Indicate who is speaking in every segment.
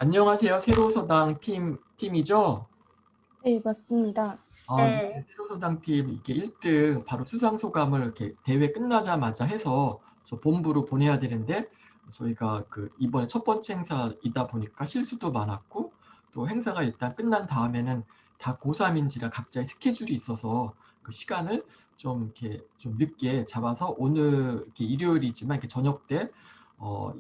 Speaker 1: 안녕하세요. 세로서당 팀이죠?
Speaker 2: 네, 맞습니다.
Speaker 1: 네,
Speaker 3: 네.
Speaker 1: 세로서당 팀 이렇게 1등 바로 수상 소감을 이렇게 대회 끝나자마자 해서 저 본부로 보내야 되는데 저희가 그 이번에 첫 번째 행사이다 보니까 실수도 많았고 또 행사가 일단 끝난 다음에는 다 고3인지라 각자의 스케줄이 있어서 그 시간을 좀 이렇게 좀 늦게 잡아서 오늘 이렇게 일요일이지만 이렇게 저녁 때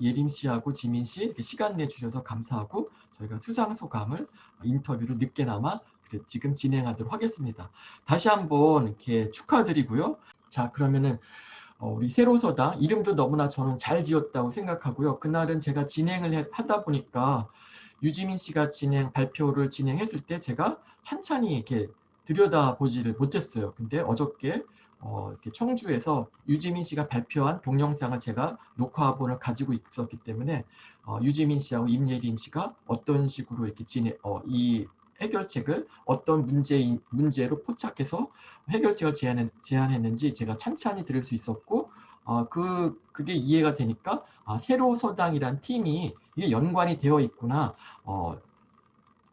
Speaker 1: 예림 씨하고 지민 씨 이렇게 시간 내주셔서 감사하고 저희가 수상 소감을 인터뷰를 늦게나마 지금 진행하도록 하겠습니다. 다시 한번 이렇게 축하드리고요. 자, 그러면은 우리 세로서당 이름도 너무나 저는 잘 지었다고 생각하고요. 그날은 제가 진행을 하다 보니까 유지민 씨가 발표를 진행했을 때 제가 찬찬히 이렇게 들여다보지를 못했어요. 근데 어저께 이렇게 청주에서 유지민 씨가 발표한 동영상을 제가 녹화본을 가지고 있었기 때문에 유지민 씨하고 임예림 씨가 어떤 식으로 이렇게 이 해결책을 어떤 문제로 포착해서 해결책을 제안했는지 제가 찬찬히 들을 수 있었고 그게 이해가 되니까 세로서당이란 팀이 이게 연관이 되어 있구나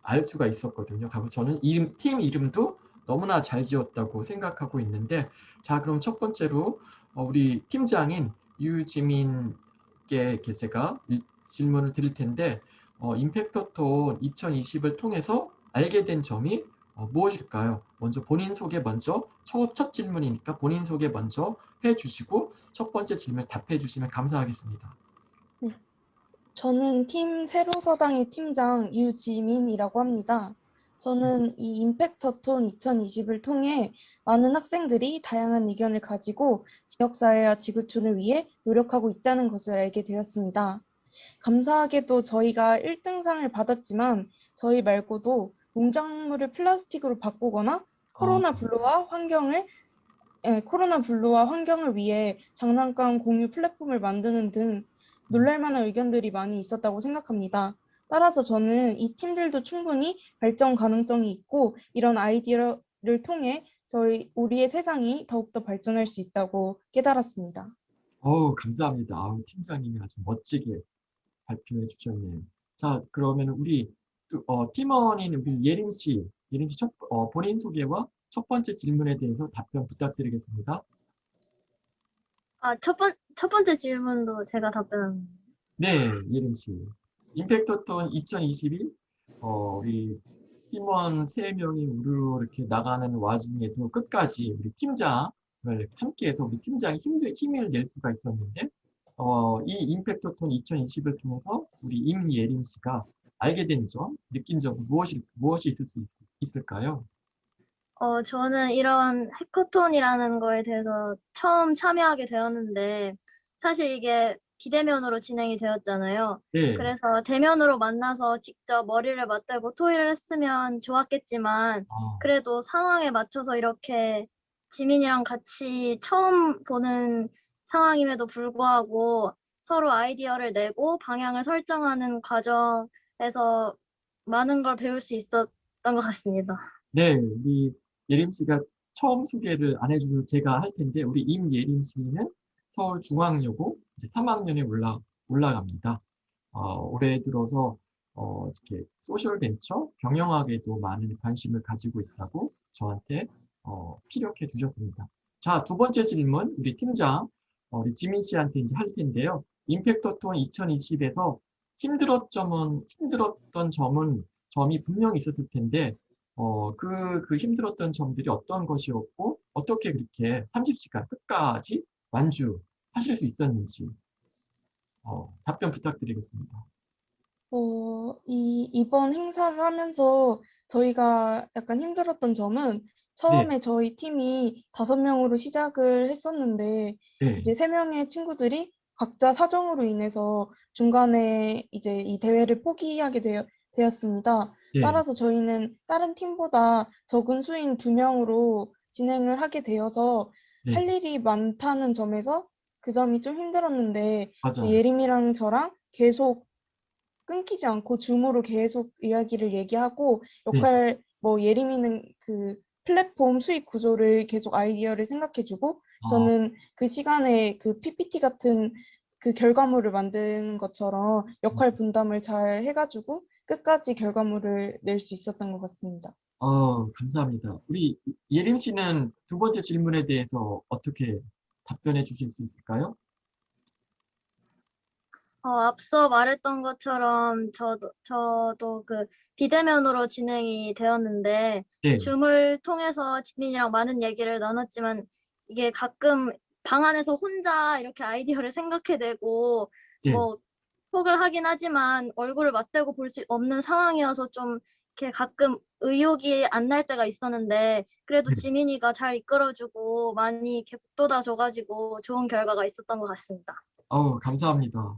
Speaker 1: 알 수가 있었거든요. 그래서 저는 팀 이름도 너무나 잘 지었다고 생각하고 있는데 자 그럼 첫 번째로 우리 팀장인 유지민께 제가 질문을 드릴 텐데 임팩터톤 2020을 통해서 알게 된 점이 무엇일까요? 먼저 본인 소개 먼저 첫 질문이니까 본인 소개 먼저 해주시고 첫 번째 질문 답해 주시면 감사하겠습니다.
Speaker 2: 네, 저는 팀 세로서당의 팀장 유지민이라고 합니다. 저는 이 임팩터톤 2020을 통해 많은 학생들이 다양한 의견을 가지고 지역사회와 지구촌을 위해 노력하고 있다는 것을 알게 되었습니다. 감사하게도 저희가 1등상을 받았지만 저희 말고도 농작물을 플라스틱으로 바꾸거나
Speaker 1: 어,
Speaker 2: 코로나 블루와 환경을 위해 장난감 공유 플랫폼을 만드는 등 놀랄만한 의견들이 많이 있었다고 생각합니다. 따라서 저는 이 팀들도 충분히 발전 가능성이 있고 이런 아이디어를 통해 우리의 세상이 더욱더 발전할 수 있다고 깨달았습니다.
Speaker 1: 감사합니다. 팀장님이 아주 멋지게 발표해 주셨네요. 자, 그러면 우리 팀원인 우리 예림 씨 본인 소개와 첫 번째 질문에 대해서 답변 부탁드리겠습니다.
Speaker 3: 첫 번째 질문도 제가 답변합니다.
Speaker 1: 네, 예림 씨. 임팩터톤 2022 우리 팀원 3명이 우르르 이렇게 나가는 와중에도 끝까지 우리 팀장을 함께해서 우리 팀장이 힘을 낼 수가 있었는데 이 임팩터톤 2020을 통해서 우리 임예림 씨가 알게 된 점, 느낀 점 무엇이 있을 수 있을까요?
Speaker 3: 저는 이런 해커톤이라는 거에 대해서 처음 참여하게 되었는데, 사실 이게 비대면으로 진행이 되었잖아요.
Speaker 1: 네,
Speaker 3: 그래서 대면으로 만나서 직접 머리를 맞대고 토의를 했으면 좋았겠지만,
Speaker 1: 아,
Speaker 3: 그래도 상황에 맞춰서 이렇게 지민이랑 같이 처음 보는 상황임에도 불구하고 서로 아이디어를 내고 방향을 설정하는 과정에서 많은 걸 배울 수 있었던 것 같습니다.
Speaker 1: 네, 우리 예림 씨가 처음 소개를 안 해주셔서 제가 할 텐데 우리 임예림 씨는 서울중앙여고 이제 3학년에 올라갑니다. 올해 들어서 이렇게 소셜 벤처 경영학에도 많은 관심을 가지고 있다고 저한테 피력해 주셨습니다. 자, 두 번째 질문 우리 팀장 우리 지민 씨한테 이제 할 텐데요. 임팩터톤 2020에서 힘들었던 점이 분명히 있었을 텐데 그 힘들었던 점들이 어떤 것이었고 어떻게 그렇게 30시간 끝까지 완주하실 수 있었는지 답변 부탁드리겠습니다.
Speaker 2: 이번 행사를 하면서 저희가 약간 힘들었던 점은
Speaker 1: 네,
Speaker 2: 처음에 저희 팀이 5명으로 시작을 했었는데
Speaker 1: 네,
Speaker 2: 이제 3명의 친구들이 각자 사정으로 인해서 중간에 이제 이 대회를 포기하게 되었습니다.
Speaker 1: 네,
Speaker 2: 따라서 저희는 다른 팀보다 적은 수인 2명으로 진행을 하게 되어서
Speaker 1: 네,
Speaker 2: 할 일이 많다는 점에서 그 점이 좀 힘들었는데 이제
Speaker 1: 맞아요.
Speaker 2: 예림이랑 저랑 계속 끊기지 않고 줌으로 계속 이야기를 얘기하고
Speaker 1: 네,
Speaker 2: 뭐 예림이는 그 플랫폼 수익 구조를 계속 아이디어를 생각해주고
Speaker 1: 아,
Speaker 2: 저는 그 시간에 그 PPT 같은 그 결과물을 만드는 것처럼 역할 분담을 잘 해가지고 끝까지 결과물을 낼 수 있었던 것 같습니다.
Speaker 1: 감사합니다. 우리 예림 씨는 두 번째 질문에 대해서 어떻게 답변해 주실 수 있을까요?
Speaker 3: 앞서 말했던 것처럼 저도 그 비대면으로 진행이 되었는데
Speaker 1: 네,
Speaker 3: 줌을 통해서 지민이랑 많은 얘기를 나눴지만 이게 가끔 방 안에서 혼자 이렇게 아이디어를 생각해내고
Speaker 1: 네,
Speaker 3: 뭐 톡을 하긴 하지만 얼굴을 맞대고 볼 수 없는 상황이어서 좀 이렇게 가끔 의욕이 안 날 때가 있었는데 그래도
Speaker 1: 네.
Speaker 3: 지민이가 잘 이끌어주고 많이 이렇게 북돋아줘가지고 좋은 결과가 있었던 것 같습니다.
Speaker 1: 감사합니다.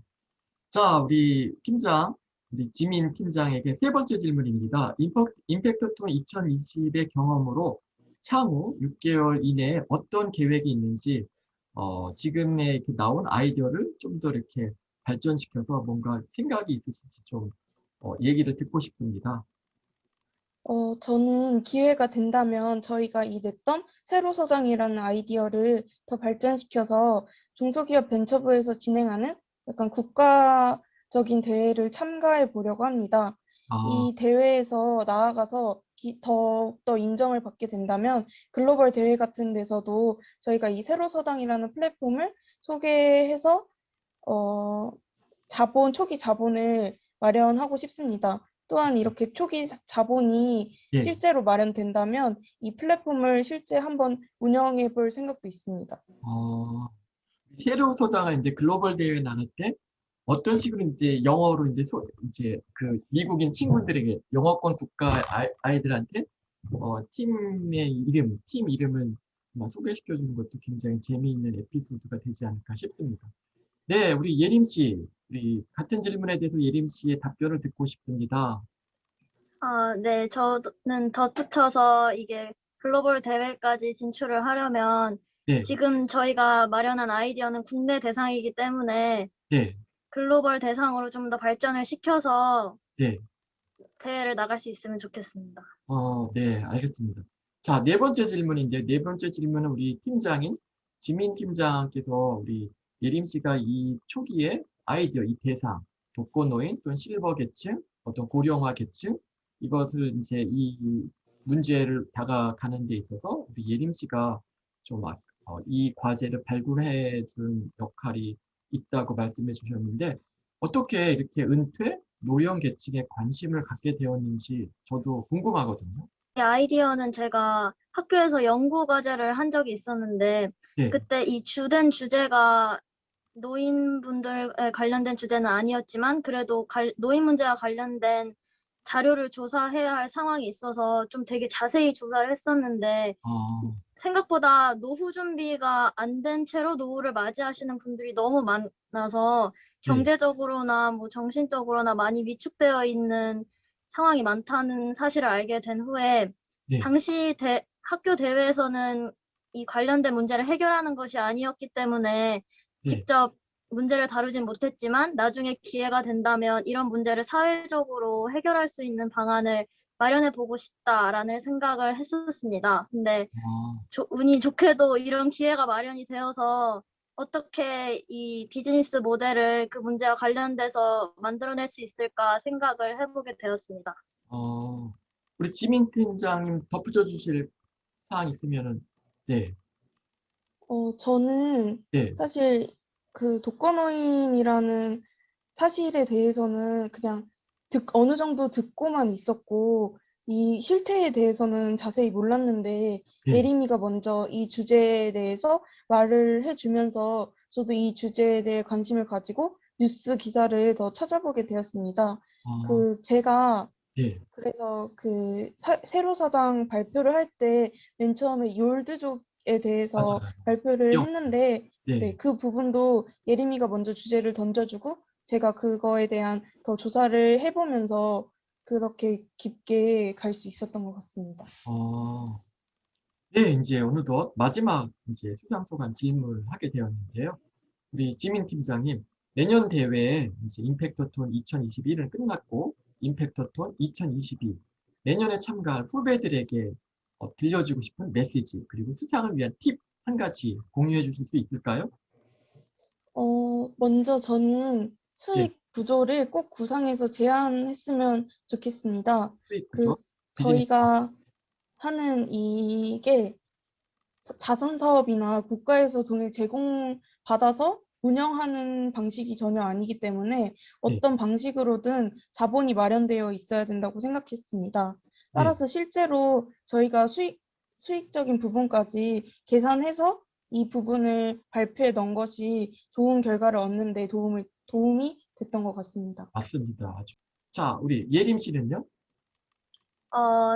Speaker 1: 자, 우리 팀장, 우리 지민 팀장에게 세 번째 질문입니다. 임팩트톤 2020의 경험으로 향후 6개월 이내에 어떤 계획이 있는지, 지금의 이렇게 나온 아이디어를 좀 더 이렇게 발전시켜서 뭔가 생각이 있으신지 좀, 얘기를 듣고 싶습니다.
Speaker 2: 저는 기회가 된다면 저희가 이 냈던 세로서당이라는 아이디어를 더 발전시켜서 중소기업 벤처부에서 진행하는 약간 국가적인 대회를 참가해 보려고 합니다.
Speaker 1: 아,
Speaker 2: 이 대회에서 나아가서 더욱더 인정을 받게 된다면 글로벌 대회 같은 데서도 저희가 이 세로서당이라는 플랫폼을 소개해서 어, 초기 자본을 마련하고 싶습니다. 또한 이렇게 초기 자본이
Speaker 1: 예.
Speaker 2: 실제로 마련된다면 이 플랫폼을 실제 한번 운영해 볼 생각도 있습니다.
Speaker 1: 어, 세로 소당을 이제 글로벌 대회 나갈 때 어떤 식으로 이제 영어로 이제 그 미국인 친구들에게 영어권 국가 아이들한테 팀 이름을 아마 소개시켜 주는 것도 굉장히 재미있는 에피소드가 되지 않을까 싶습니다. 네, 우리 예림 씨, 우리 같은 질문에 대해서 예림 씨의 답변을 듣고 싶습니다.
Speaker 3: 네, 저는 덧붙여서 이게 글로벌 대회까지 진출을 하려면
Speaker 1: 네,
Speaker 3: 지금 저희가 마련한 아이디어는 국내 대상이기 때문에
Speaker 1: 네,
Speaker 3: 글로벌 대상으로 좀 더 발전을 시켜서
Speaker 1: 네.
Speaker 3: 대회를 나갈 수 있으면 좋겠습니다.
Speaker 1: 네, 알겠습니다. 자, 네 번째 질문인데, 네 번째 질문은 우리 팀장인 지민 팀장께서 우리 예림 씨가 이 초기에 아이디어, 이 대상, 독거노인 또는 실버 계층, 어떤 고령화 계층, 이것을 이제 이 문제를 다가가는 데 있어서 우리 예림 씨가 좀 이 과제를 발굴해 준 역할이 있다고 말씀해 주셨는데, 어떻게 이렇게 은퇴, 노령 계층에 관심을 갖게 되었는지 저도 궁금하거든요.
Speaker 3: 이 아이디어는 제가 학교에서 연구 과제를 한 적이 있었는데
Speaker 1: 네,
Speaker 3: 그때 이 주된 주제가 노인분들에 관련된 주제는 아니었지만 그래도 노인 문제와 관련된 자료를 조사해야 할 상황이 있어서 좀 되게 자세히 조사를 했었는데
Speaker 1: 어,
Speaker 3: 생각보다 노후 준비가 안 된 채로 노후를 맞이하시는 분들이 너무 많아서
Speaker 1: 네,
Speaker 3: 경제적으로나 뭐 정신적으로나 많이 위축되어 있는 상황이 많다는 사실을 알게 된 후에
Speaker 1: 네,
Speaker 3: 당시 학교 대회에서는 이 관련된 문제를 해결하는 것이 아니었기 때문에
Speaker 1: 네,
Speaker 3: 직접 문제를 다루진 못했지만 나중에 기회가 된다면 이런 문제를 사회적으로 해결할 수 있는 방안을 마련해 보고 싶다라는 생각을 했었습니다. 근데
Speaker 1: 어,
Speaker 3: 운이 좋게도 이런 기회가 마련이 되어서 어떻게 이 비즈니스 모델을 그 문제와 관련돼서 만들어낼 수 있을까 생각을 해보게 되었습니다.
Speaker 1: 어, 우리 지민 팀장님 덧붙여 주실 사항 있으면은, 네,
Speaker 2: 저는
Speaker 1: 네,
Speaker 2: 사실 그 독거노인이라는 사실에 대해서는 그냥 어느 정도 듣고만 있었고, 이 실태에 대해서는 자세히 몰랐는데,
Speaker 1: 네,
Speaker 2: 예림이가 먼저 이 주제에 대해서 말을 해주면서 저도 이 주제에 대해 관심을 가지고 뉴스 기사를 더 찾아보게 되었습니다.
Speaker 1: 어,
Speaker 2: 제가
Speaker 1: 네,
Speaker 2: 그래서 세로사당 발표를 할 때 맨 처음에 요르드족에 대해서
Speaker 1: 맞아요.
Speaker 2: 발표를 했는데, 네,
Speaker 1: 네,
Speaker 2: 그 부분도 예림이가 먼저 주제를 던져주고 제가 그거에 대한 더 조사를 해보면서 그렇게 깊게 갈 수 있었던 것 같습니다.
Speaker 1: 어, 네, 이제 어느덧 마지막 이제 수상소감 질문을 하게 되었는데요. 우리 지민 팀장님, 내년 대회에 이제 임팩터톤 2021은 끝났고, 임팩터톤 2022, 내년에 참가할 후배들에게 들려주고 싶은 메시지, 그리고 수상을 위한 팁 한 가지 공유해 주실 수 있을까요?
Speaker 2: 먼저 저는
Speaker 1: 네,
Speaker 2: 수익 구조를 꼭 구상해서 제안했으면 좋겠습니다.
Speaker 1: 수익
Speaker 2: 그
Speaker 1: 구조, 비즈니스.
Speaker 2: 저희가 하는 이게 자선 사업이나 국가에서 돈을 제공받아서 운영하는 방식이 전혀 아니기 때문에
Speaker 1: 네,
Speaker 2: 어떤 방식으로든 자본이 마련되어 있어야 된다고 생각했습니다.
Speaker 1: 네.
Speaker 2: 따라서 실제로 저희가 수익적인 부분까지 계산해서 이 부분을 발표에 넣은 것이 좋은 결과를 얻는 데 도움이 됐던 것 같습니다.
Speaker 1: 맞습니다. 자, 우리 예림 씨는요?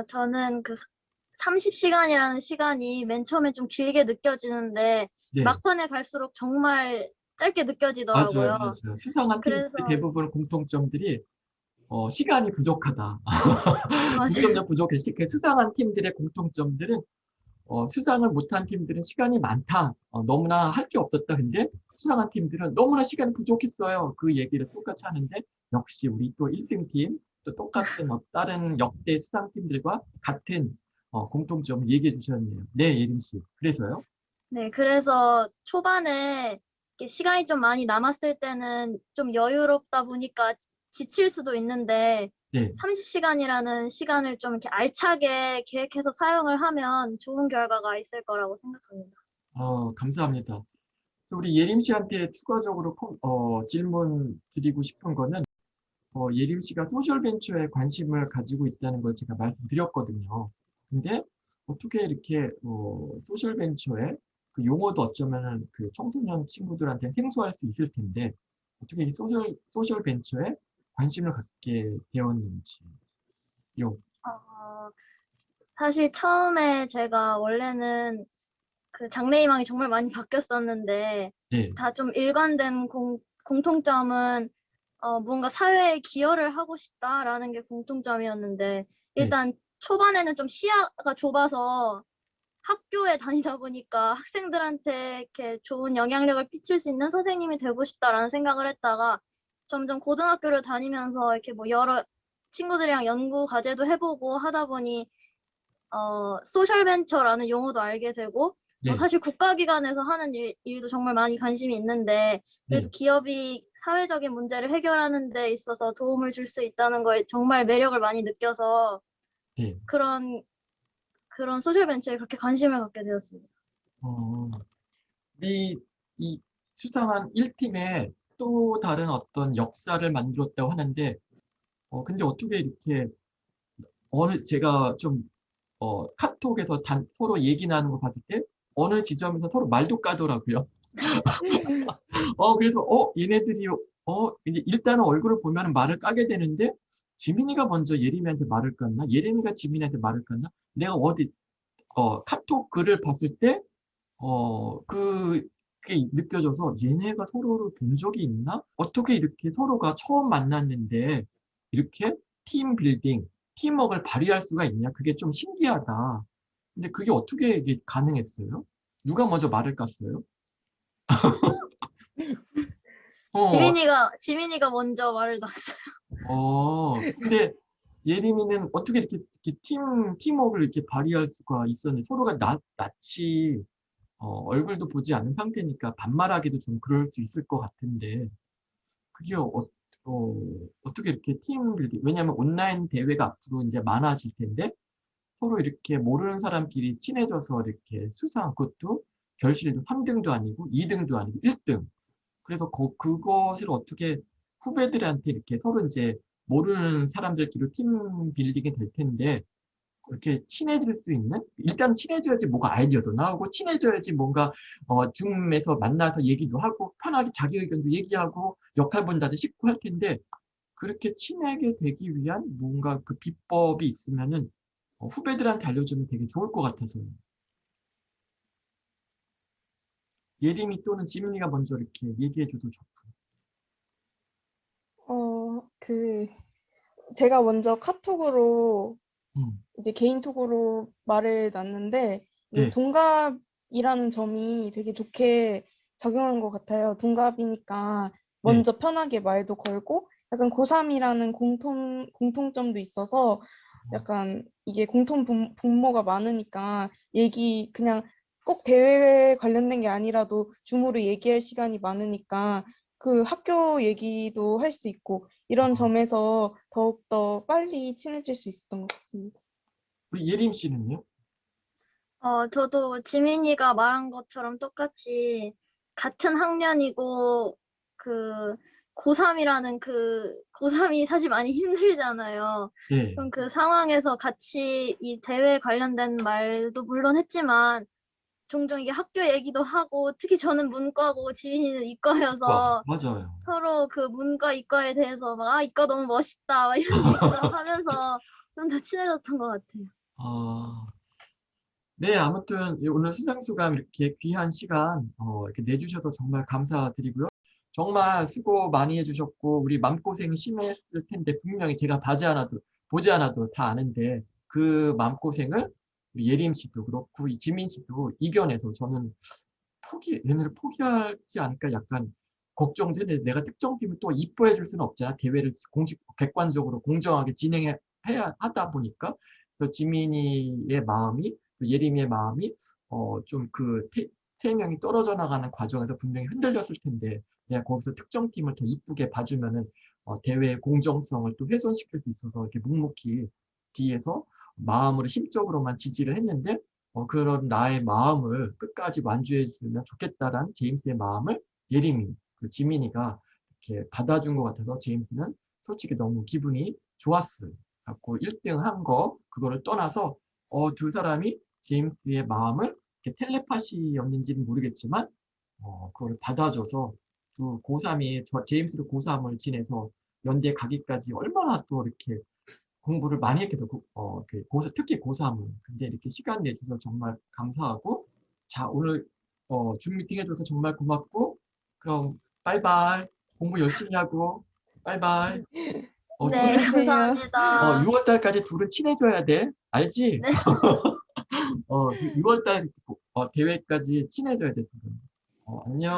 Speaker 3: 저는 그 30시간이라는 시간이 맨 처음에 좀 길게 느껴지는데
Speaker 1: 네,
Speaker 3: 막판에 갈수록 정말 짧게
Speaker 1: 맞아요,
Speaker 3: 느껴지더라고요.
Speaker 1: 맞아요. 수상한 팀
Speaker 3: 그래서
Speaker 1: 대부분 공통점들이 시간이 부족하다.
Speaker 3: 맞아요.
Speaker 1: 공정력 부족해. 그 수상한 팀들의 공통점들은 수상을 못한 팀들은 시간이 많다. 너무나 할 게 없었다. 근데 수상한 팀들은 너무나 시간이 부족했어요. 그 얘기를 똑같이 하는데 역시 우리 또 1등 팀, 또 똑같은 다른 역대 수상 팀들과 같은 공통점을 얘기해 주셨네요. 네, 예림 씨. 그래서요?
Speaker 3: 네, 그래서 초반에 이렇게 시간이 좀 많이 남았을 때는 좀 여유롭다 보니까 지칠 수도 있는데
Speaker 1: 네,
Speaker 3: 30시간이라는 시간을 좀 이렇게 알차게 계획해서 사용을 하면 좋은 결과가 있을 거라고 생각합니다.
Speaker 1: 감사합니다. 우리 예림 씨한테 추가적으로 질문 드리고 싶은 거는 예림 씨가 소셜벤처에 관심을 가지고 있다는 걸 제가 말씀드렸거든요. 근데 어떻게 이렇게 소셜벤처에 그 용어도 어쩌면은 그 청소년 친구들한테 생소할 수 있을 텐데 어떻게 이 소셜벤처에 관심을 갖게 되었는지요?
Speaker 3: 어, 사실 처음에 제가 원래는 그 장래희망이 정말 많이 바뀌었었는데
Speaker 1: 네,
Speaker 3: 다 좀 일관된 공통점은 뭔가 사회에 기여를 하고 싶다라는 게 공통점이었는데
Speaker 1: 네,
Speaker 3: 일단 초반에는 좀 시야가 좁아서 학교에 다니다 보니까 학생들한테 이렇게 좋은 영향력을 끼칠 수 있는 선생님이 되고 싶다라는 생각을 했다가 점점 고등학교를 다니면서 이렇게 뭐 여러 친구들이랑 연구 과제도 해보고 하다 보니 소셜 벤처라는 용어도 알게 되고 뭐
Speaker 1: 네,
Speaker 3: 사실 국가기관에서 하는 일도 정말 많이 관심이 있는데 그래도
Speaker 1: 네,
Speaker 3: 기업이 사회적인 문제를 해결하는 데 있어서 도움을 줄 수 있다는 거에 정말 매력을 많이 느껴서
Speaker 1: 네.
Speaker 3: 그런 소셜 벤처에 그렇게 관심을 갖게 되었습니다.
Speaker 1: 어, 우리 이 수상한 1팀에 또 다른 어떤 역사를 만들었다고 하는데 근데 어떻게 이렇게 제가 좀 카톡에서 서로 얘기 나누는 거 봤을 때 어느 지점에서 서로 말도 까더라고요. 그래서 얘네들이 이제 일단은 얼굴을 보면 말을 까게 되는데 지민이가 먼저 예림이한테 말을 깠나? 예림이가 지민이한테 말을 깠나? 내가 카톡 글을 봤을 때 그게 느껴져서 얘네가 서로를 본 적이 있나? 어떻게 이렇게 서로가 처음 만났는데 이렇게 팀 빌딩, 팀워크를 발휘할 수가 있냐? 그게 좀 신기하다. 근데 그게 어떻게 이게 가능했어요? 누가 먼저 말을 깠어요? 어,
Speaker 3: 지민이가 먼저 말을 놨어요.
Speaker 1: 근데 예림이는 어떻게 이렇게 팀워크를 이렇게 발휘할 수가 있었는지 서로가 낯이 얼굴도 보지 않은 상태니까 반말하기도 좀 그럴 수 있을 것 같은데 그게 어떻게 이렇게 팀 빌딩, 왜냐하면 온라인 대회가 앞으로 이제 많아질 텐데 서로 이렇게 모르는 사람끼리 친해져서 이렇게 그것도 결실도 3등도 아니고 2등도 아니고 1등. 그래서 그것을 어떻게 후배들한테 이렇게 서로 이제 모르는 사람들끼리 팀 빌딩이 될 텐데 그렇게 친해질 수 있는? 일단 친해져야지 뭐가 아이디어도 나오고 친해져야지 뭔가 줌에서 만나서 얘기도 하고 편하게 자기 의견도 얘기하고 역할 분담도 쉽고 할 텐데 그렇게 친하게 되기 위한 뭔가 그 비법이 있으면은 후배들한테 알려주면 되게 좋을 것 같아서요. 예림이 또는 지민이가 먼저 이렇게 얘기해줘도 좋고.
Speaker 2: 그 제가 먼저 카톡으로
Speaker 1: 음,
Speaker 2: 이제 개인톡으로 말을 놨는데 이게
Speaker 1: 네,
Speaker 2: 동갑이라는 점이 되게 좋게 작용한 것 같아요. 동갑이니까
Speaker 1: 네,
Speaker 2: 먼저 편하게 말도 걸고 약간 고3이라는 공통점도 있어서
Speaker 1: 어,
Speaker 2: 약간 이게 분모가 많으니까 얘기 그냥 꼭 대회 관련된 게 아니라도 줌으로 얘기할 시간이 많으니까 그 학교 얘기도 할 수 있고 이런 점에서 더욱더 빨리 친해질 수 있었던 것 같습니다.
Speaker 1: 우리 예림 씨는요?
Speaker 3: 저도 지민이가 말한 것처럼 똑같이 같은 학년이고 그 고3이라는 그 고3이 사실 많이 힘들잖아요.
Speaker 1: 네.
Speaker 3: 그럼 그 상황에서 같이 이 대회 관련된 말도 물론 했지만 종종 이게 학교 얘기도 하고 특히 저는 문과고 지민이는 이과여서
Speaker 1: 맞아요.
Speaker 3: 서로 그 문과 이과에 대해서 막 이과 너무 멋있다 막 이런 얘기도 하면서 좀 더 친해졌던 것 같아요.
Speaker 1: 아, 네, 아무튼 오늘 수상소감 이렇게 귀한 시간 이렇게 내주셔서 정말 감사드리고요. 정말 수고 많이 해주셨고 우리 마음고생 심했을 텐데 분명히 제가 보지 않아도 다 아는데 그 마음고생을 우리 예림 씨도 그렇고 이 지민 씨도 이겨내서 저는 얘네를 포기하지 않을까 약간 걱정도 했는데 내가 특정 팀을 또 이뻐해 줄 수는 없잖아. 대회를 객관적으로 공정하게 진행해야 하다 보니까 그래서 지민이의 마음이 또 예림이의 마음이 좀 그 세 명이 떨어져 나가는 과정에서 분명히 흔들렸을 텐데 내가 거기서 특정 팀을 더 이쁘게 봐주면은 대회의 공정성을 또 훼손시킬 수 있어서 이렇게 묵묵히 뒤에서 마음으로 심적으로만 지지를 했는데 그런 나의 마음을 끝까지 완주해 주면 좋겠다라는 제임스의 마음을 예림이, 그 지민이가 이렇게 받아준 것 같아서 제임스는 솔직히 너무 기분이 좋았어요. 갖고 1등 한 거, 그거를 떠나서 두 사람이 제임스의 마음을 이렇게 텔레파시였는지는 모르겠지만 그걸 받아줘서 두 고3이 제임스를 고3을 지내서 연대 가기까지 얼마나 또 이렇게 공부를 많이 했겠어. 특히 고3은. 근데 이렇게 시간 내주셔서 정말 감사하고, 자, 오늘, 줌 미팅 해줘서 정말 고맙고, 그럼, 빠이빠이. 공부 열심히 하고, 빠이빠이.
Speaker 3: 네,
Speaker 2: 안녕하세요.
Speaker 3: 감사합니다.
Speaker 1: 6월 달까지 둘은 친해져야 돼. 알지?
Speaker 3: 네.
Speaker 1: 6월 달, 대회까지 친해져야 돼, 둘은. 안녕.